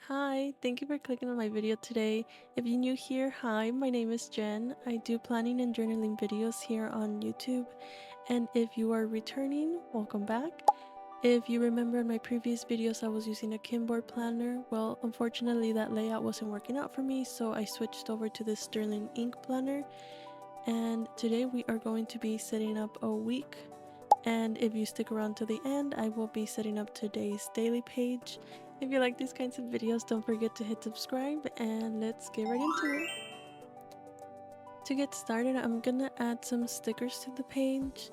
Hi, thank you for clicking on my video today. If you're new here, hi, my name is Jen. I do planning and journaling videos here on YouTube. And if you are returning, welcome back. If you remember in my previous videos, I was using a Kimboard planner. Well, unfortunately, that layout wasn't working out for me, so I switched over to this Sterling ink planner. And today we are going to be setting up a week. And if you stick around to the end, I will be setting up today's daily page. If you like these kinds of videos, don't forget to hit subscribe and let's get right into it. To get started, I'm gonna add some stickers to the page,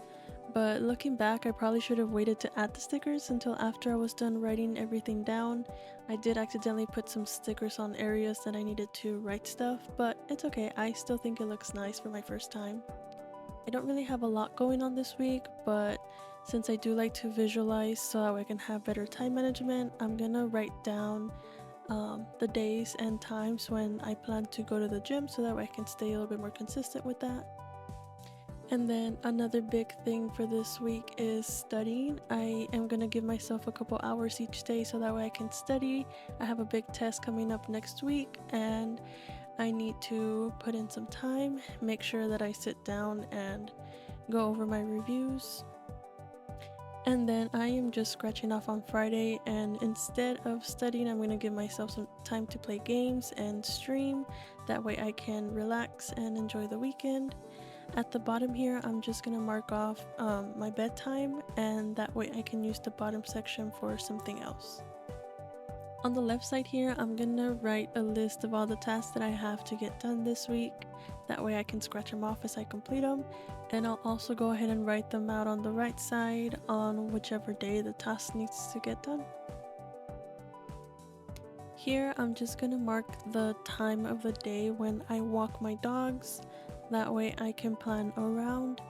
but looking back, I probably should have waited to add the stickers until after I was done writing everything down. I did accidentally put some stickers on areas that I needed to write stuff, but it's okay, I still think it looks nice for my first time. I don't really have a lot going on this week, but since I do like to visualize so that I can have better time management, I'm gonna write down the days and times when I plan to go to the gym so that way I can stay a little bit more consistent with that. And then another big thing for this week is studying. I am gonna give myself a couple hours each day so that way I can study. I have a big test coming up next week and I need to put in some time, make sure that I sit down and go over my reviews. And then I am just scratching off on Friday, and instead of studying, I'm going to give myself some time to play games and stream. That way I can relax and enjoy the weekend. At the bottom here, I'm just going to mark off my bedtime, and that way I can use the bottom section for something else. On the left side here, I'm gonna write a list of all the tasks that I have to get done this week. That way I can scratch them off as I complete them. And I'll also go ahead and write them out on the right side on whichever day the task needs to get done. Here, I'm just gonna mark the time of the day when I walk my dogs. That way I can plan around.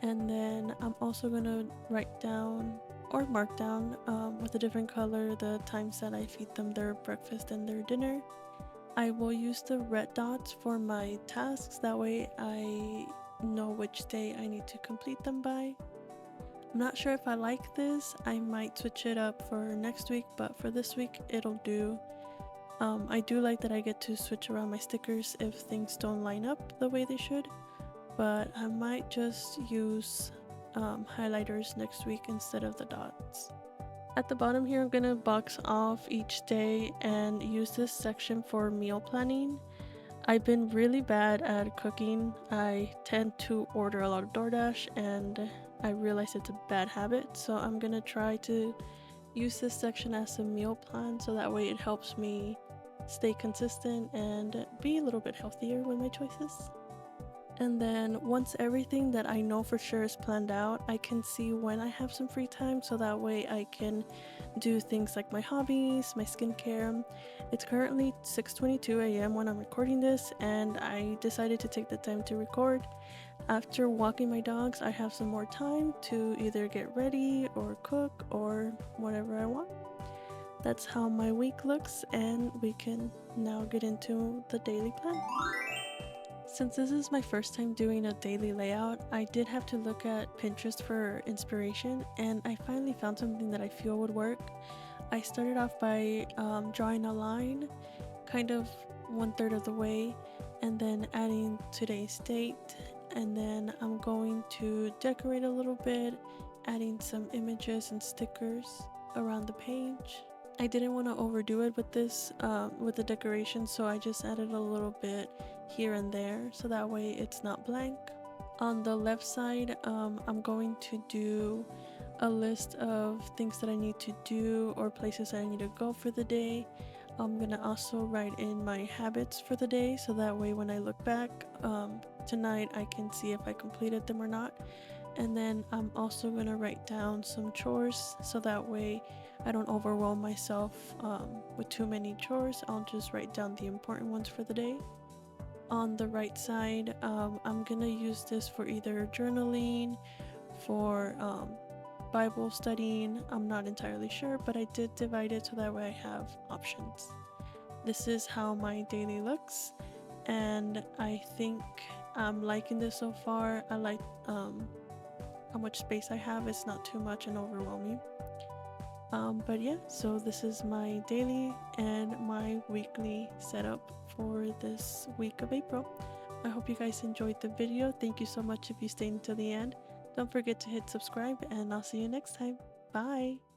And then I'm also gonna write down or mark down with a different color the times that I feed them their breakfast and their dinner. I will use the red dots for my tasks, that way I know which day I need to complete them by. I'm not sure if I like this, I might switch it up for next week, but for this week it'll do. I do like that I get to switch around my stickers if things don't line up the way they should, but I might just use highlighters next week instead of the dots. At the bottom here, I'm gonna box off each day and use this section for meal planning. I've been really bad at cooking. I tend to order a lot of DoorDash and I realize it's a bad habit, so I'm gonna try to use this section as a meal plan so that way it helps me stay consistent and be a little bit healthier with my choices. And then once everything that I know for sure is planned out, I can see when I have some free time so that way I can do things like my hobbies, my skincare. It's currently 6:22 a.m. when I'm recording this, and I decided to take the time to record. After walking my dogs, I have some more time to either get ready or cook or whatever I want. That's how my week looks, and we can now get into the daily plan. Since this is my first time doing a daily layout, I did have to look at Pinterest for inspiration, and I finally found something that I feel would work. I started off by drawing a line, kind of 1/3 of the way, and then adding today's date, and then I'm going to decorate a little bit, adding some images and stickers around the page. I didn't want to overdo it with this, with the decoration, so I just added a little bit here and there so that way it's not blank. On the left side, I'm going to do a list of things that I need to do or places that I need to go for the day. I'm gonna also write in my habits for the day so that way when I look back tonight I can see if I completed them or not. And then I'm also gonna write down some chores so that way I don't overwhelm myself with too many chores. I'll just write down the important ones for the day. On the right side, I'm gonna use this for either journaling, for Bible studying. I'm not entirely sure, but I did divide it so that way I have options. This is how my daily looks, and I think I'm liking this so far. I like how much space I have. It's not too much and overwhelming. But yeah, so this is my daily and my weekly setup for this week of April. I hope you guys enjoyed the video. Thank you so much if you stayed until the end. Don't forget to hit subscribe, and I'll see you next time. Bye!